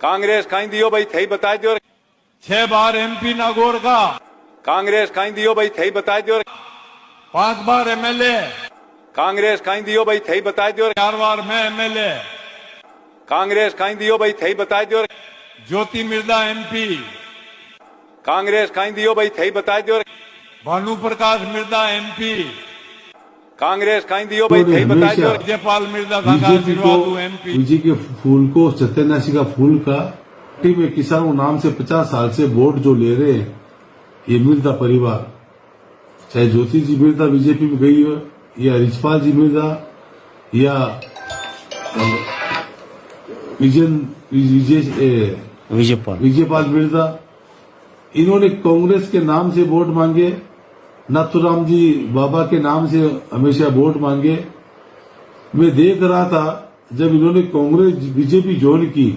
कांग्रेस खाई दियो भाई थे बता दियो 6 बार एमपी नागौर का, कांग्रेस खाई दियो भाई थे बता दियो 5 बार एमएलए, कांग्रेस खाई दियो भाई थे बता दियो 4 बार मैं एमएलए, कांग्रेस खाई दियो भाई थे बता दियो ज्योति मिर्दा एमपी, कांग्रेस खाई दियो भाई थे बता दियो भानु प्रकाश मिर्दा एमपी, कांग्रेस खाई दियो भाई थे बता दियो विजयपाल मिर्दा का बीजेपी को आशीर्वाद एमपी। विजय के फूल को सत्यानाशी का फूल का टी में किसानों नाम से 50 साल से वोट जो ले रहे हैं, ये मिर्दा परिवार, चाहे ज्योति जी मिर्दा बीजेपी में गई हो या रिचपाल जी मिर्दा या विजयपाल मिर्दा, इन्होंने कांग्रेस के नाम से वोट मांगे, नाथुराम जी बाबा के नाम से हमेशा वोट मांगे। मैं देख रहा था जब इन्होंने कांग्रेस बीजेपी ज्वाइन की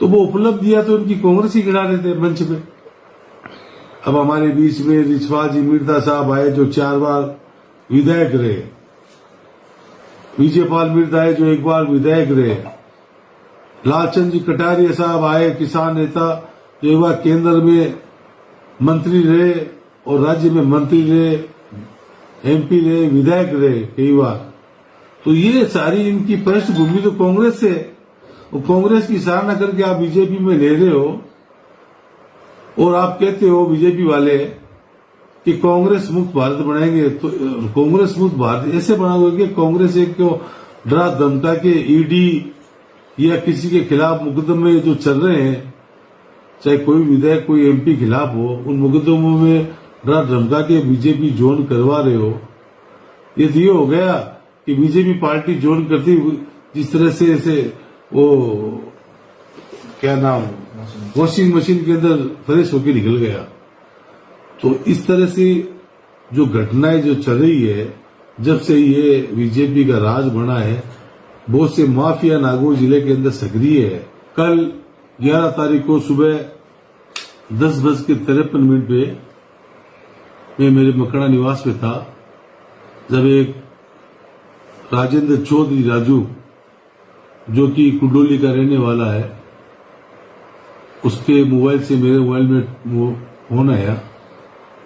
तो वो उपलब्धियां तो इनकी कांग्रेस ही गिरा रहे थे मंच पे। अब हमारे बीच में रिचपाल जी मिर्दा साहब आए जो 4 बार विधायक रहे, विजयपाल मिर्दा है जो 1 बार विधायक रहे, लालचंद जी कटारिया साहब आए किसान नेता जो 1 बार केंद्र में मंत्री रहे और राज्य में मंत्री रहे, एमपी रहे, विधायक रहे कई बार। तो ये सारी इनकी पृष्ठभूमि तो कांग्रेस से, और कांग्रेस की सराहना करके आप बीजेपी में ले रहे हो और आप कहते हो बीजेपी वाले कि कांग्रेस मुक्त भारत बनाएंगे। तो कांग्रेस मुक्त भारत ऐसे बनाओगे कि कांग्रेस एक को डरा धमका के ईडी या किसी के खिलाफ मुकदमे जो चल रहे हैं, चाहे कोई विधायक कोई एमपी खिलाफ हो, उन मुकदमों में डरा धमका के बीजेपी ज्वाइन करवा रहे हो। ये तो ये हो गया कि बीजेपी पार्टी ज्वाइन करती जिस तरह से ऐसे वो क्या नाम वॉशिंग मशीन के अंदर फ्रेश होकर निकल गया। तो इस तरह से जो घटनाएं जो चल रही है, जब से ये बीजेपी का राज बना है, बहुत से माफिया नागौर जिले के अंदर सक्रिय है। कल 11 तारीख को सुबह 10:53 पे मैं मेरे मकड़ा निवास में था, जब एक राजेंद्र चौधरी राजू जो कि कुंडोली का रहने वाला है, उसके मोबाइल से मेरे मोबाइल में फोन आया।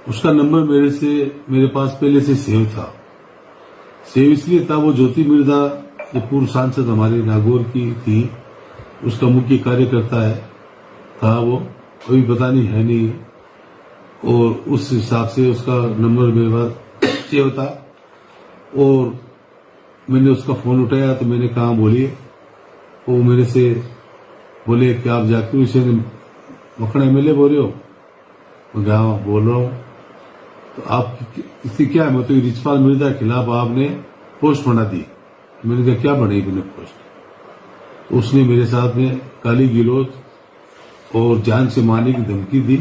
उसका नंबर मेरे पास पहले से सेव था। सेव इसलिए था, वो ज्योति मिर्दा जो पूर्व सांसद हमारे नागौर की थी, उसका मुख्य कार्यकर्ता था वो, अभी पता नहीं है नहीं, और उस हिसाब से उसका नंबर मेरे पास सेव था। और मैंने उसका फोन उठाया तो मैंने कहा बोलिए। वो मेरे से बोले कि आप जाकिर हुसैन मखना एमएलए बोल रहे हो? मैं कहा बोल रहा हूँ। तो आप इसकी क्या है? मैं तो रिचपाल मिर्दा के खिलाफ आपने पोस्ट बना दी। मैंने कहा क्या बनाई मैंने पोस्ट? तो उसने मेरे साथ में गाली गलौज और जान से मारने की धमकी दी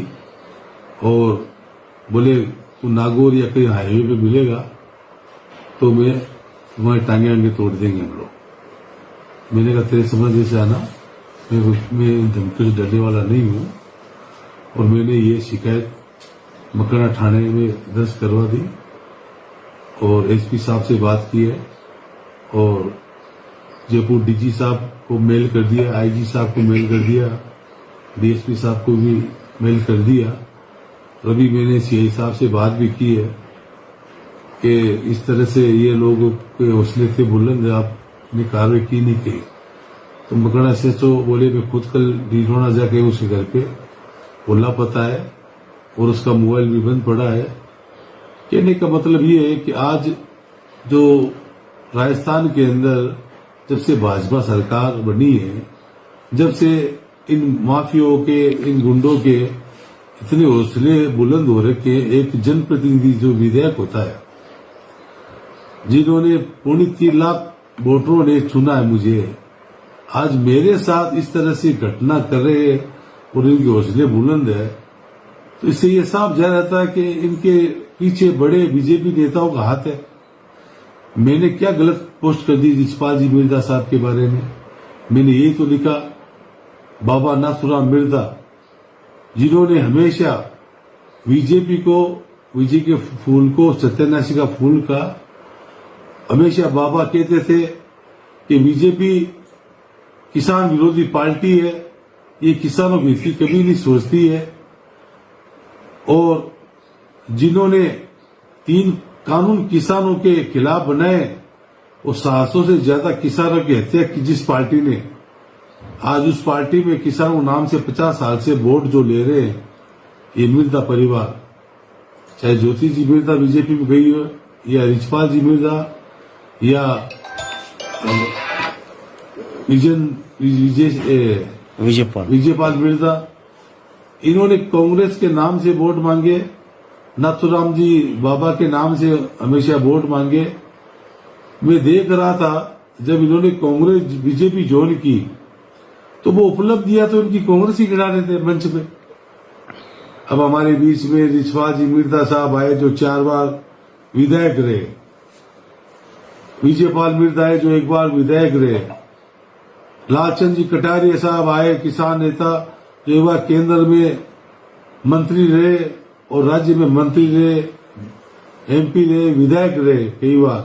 और बोले तू नागौर या कहीं हाईवे पे मिलेगा तो मैं तुम्हारी टांगे आंगे तोड़ देंगे हम लोग। मैंने कहा तेरे समझ जैसे आना, मैं धमकी से डरने वाला नहीं हूँ। और मैंने ये शिकायत मकड़ा थाने में दर्ज करवा दी और एसपी साहब से बात की है और जयपुर डीजी साहब को मेल कर दिया, आईजी साहब को मेल कर दिया, डीएसपी साहब को भी मेल कर दिया। अभी मैंने सीआई साहब से बात भी की है कि इस तरह से ये लोग के हौसले थे बुलंद, आपने कार्रवाई की नहीं की। तो मकड़ा से तो बोले मैं खुद कल डीडोना जाके उसके घर पे बोला पता है और उसका मोबाइल भी बंद पड़ा है। कहने का मतलब ये है कि आज जो राजस्थान के अंदर जब से भाजपा सरकार बनी है, जब से इन माफियों के, इन गुंडों के इतने हौसले बुलंद हो रखे, एक जनप्रतिनिधि जो विधायक होता है, जिन्होंने 3 लाख वोटरों ने चुना है मुझे, आज मेरे साथ इस तरह से घटना कर रहे हैं और इनके हौसले बुलंद है, तो इससे ये साफ जा रहता है कि इनके पीछे बड़े बीजेपी नेताओं का हाथ है। मैंने क्या गलत पोस्ट कर दी रिचपाल जी मिर्दा साहब के बारे में? मैंने यही तो लिखा, बाबा नाथुराम मिर्दा जिन्होंने हमेशा बीजेपी को, विजय के फूल को सत्यानाशी का फूल का, हमेशा बाबा कहते थे कि बीजेपी किसान विरोधी पार्टी है, ये किसानों की हित की कभी नहीं सोचती है। और जिन्होंने 3 कानून किसानों के खिलाफ बनाए, वो 700 से ज्यादा किसानों की हत्या की जिस पार्टी ने, आज उस पार्टी में किसानों नाम से 50 साल से वोट जो ले रहे हैं, ये मिर्जा परिवार, चाहे ज्योति जी मिर्जा बीजेपी में गई हो, या रिचपाल जी मिर्जा, या विजयपाल मिर्जा, इन्होंने कांग्रेस के नाम से वोट मांगे, नाथुराम जी बाबा के नाम से हमेशा वोट मांगे। मैं देख रहा था जब इन्होंने कांग्रेस बीजेपी ज्वाइन की तो वो उपलब्धियां तो इनकी कांग्रेस ही गिरा रहे थे मंच पे। अब हमारे बीच में रिचपाल जी मिर्जा साहब आए जो 4 बार विधायक रहे, विजयपाल मिर्जा आए जो 1 बार विधायक रहे, लालचंद जी कटारिया साहब आए किसान नेता जो 1 बार केंद्र में मंत्री रहे और राज्य में मंत्री रहे, एमपी रहे, विधायक रहे कई बार।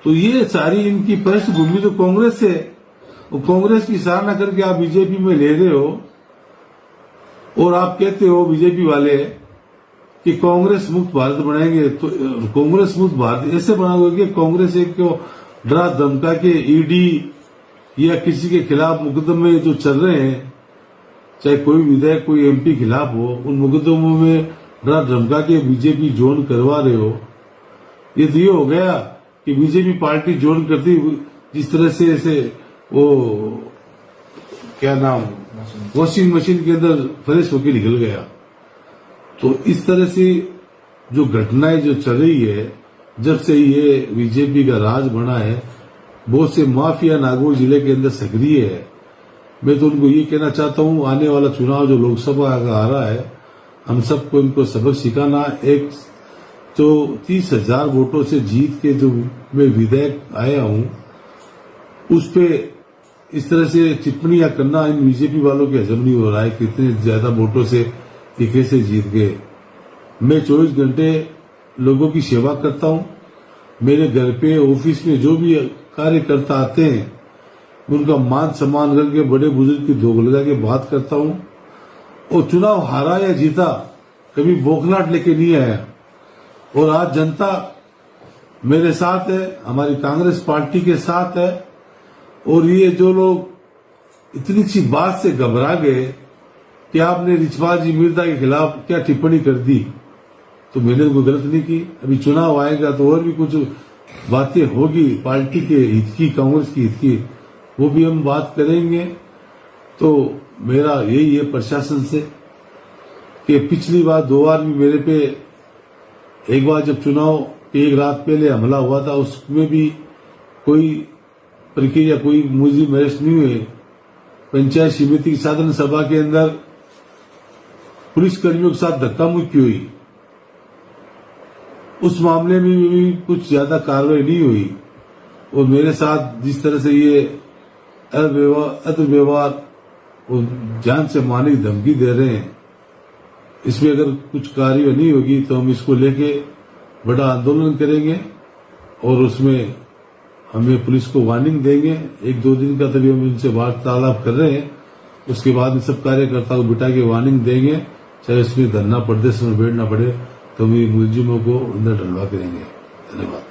तो ये सारी इनकी पृष्ठभूमि तो कांग्रेस से, और कांग्रेस की सराहना करके आप बीजेपी में ले रहे हो और आप कहते हो बीजेपी वाले कि कांग्रेस मुक्त भारत बनाएंगे। तो कांग्रेस मुक्त भारत ऐसे बनाओगे कि कांग्रेस एक को डरा धमका के ईडी या किसी के खिलाफ मुकदमे जो चल रहे हैं, चाहे कोई विधायक कोई एमपी खिलाफ हो, उन मुकदमों में डरा धमका के बीजेपी ज्वाइन करवा रहे हो। ये तो ये हो गया कि बीजेपी पार्टी ज्वाइन करती जिस तरह से ऐसे वो क्या नाम वॉशिंग मशीन के अंदर फ्रेश होकर निकल गया। तो इस तरह से जो घटनाएं जो चल रही है, जब से ये बीजेपी का राज बना है, बहुत से माफिया नागौर जिले के अंदर सक्रिय है। मैं तो उनको ये कहना चाहता हूं, आने वाला चुनाव जो लोकसभा का आ रहा है, हम सबको इनको सबक सिखाना। एक तो 30,000 वोटों से जीत के जो मैं विधायक आया हूं, उस पे इस तरह से टिप्पणियां करना इन बीजेपी वालों के हजम नहीं हो रहा है। कितने ज्यादा वोटों से ये कैसे जीत गए। मैं 24 घंटे लोगों की सेवा करता हूं। मेरे घर पे ऑफिस में जो भी कार्यकर्ता आते हैं, उनका मान सम्मान करके बड़े बुजुर्ग की धोख लगा के बात करता हूं। और चुनाव हारा या जीता कभी बौखलाहट लेके नहीं आया। और आज जनता मेरे साथ है, हमारी कांग्रेस पार्टी के साथ है। और ये जो लोग इतनी सी बात से घबरा गए कि आपने रिचपाल जी मिर्जा के खिलाफ क्या टिप्पणी कर दी, तो मैंने उनको गलत नहीं की। अभी चुनाव आएगा तो और भी कुछ बातें होगी पार्टी के हित की, कांग्रेस की हित की, वो भी हम बात करेंगे। तो मेरा यही है प्रशासन से कि पिछली बार 2 बार भी मेरे पे, एक बार जब चुनाव की 1 रात पहले हमला हुआ था, उसमें भी कोई प्रक्रिया, कोई मुलजिम अरेस्ट नहीं हुए। पंचायत समिति की साधारण सभा के अंदर पुलिसकर्मियों के साथ धक्का मुक्की हुई, उस मामले में भी कुछ ज्यादा कार्रवाई नहीं हुई। और मेरे साथ जिस तरह से ये अव्यवहार और जान से मारने की धमकी दे रहे हैं, इसमें अगर कुछ कार्रवाई नहीं होगी तो हम इसको लेके बड़ा आंदोलन करेंगे और उसमें हमें पुलिस को वार्निंग देंगे। 1-2 दिन का तभी हम उनसे वार्तालाप कर रहे हैं। उसके बाद में सब कार्यकर्ताओं को बिठा के वार्निंग देंगे, चाहे उसमें धरना प्रदर्शन में बैठना पड़े, तो हम मुलजिमों को अंदर डलवा करेंगे। धन्यवाद।